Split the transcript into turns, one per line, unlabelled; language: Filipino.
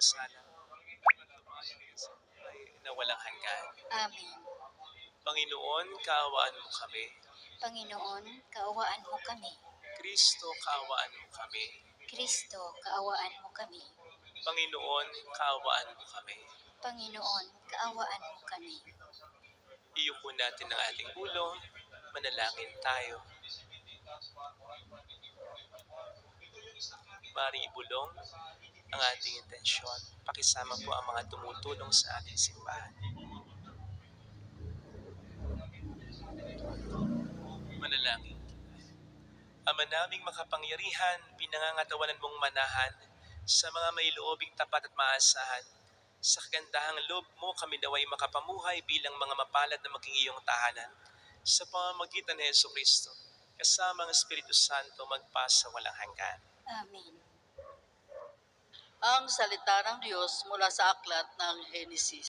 sana ay na walang hanggan.
Amen.
Panginoon, kaawaan mo kami.
Panginoon, kaawaan mo kami.
Kristo, kaawaan mo kami.
Kristo, kaawaan mo kami.
Panginoon, kaawaan mo kami.
Panginoon, kaawaan mo kami.
Iyuko natin ang ating ulo, manalangin tayo. Maring ibulong ang ating intensyon. Pakisama po ang mga tumutulong sa ating simbahan. Manalangin. Ama naming makapangyarihan, pinangangatawanan mong manahan sa mga may loobing tapat at maasahan. Sa kagandahang loob mo kami naway makapamuhay bilang mga mapalad na maging iyong tahanan. Sa pamamagitan ni Jesucristo, kasama ang Espiritu Santo magpasa walang hanggan.
Amen.
Ang salita ng Diyos mula sa aklat ng Henesis.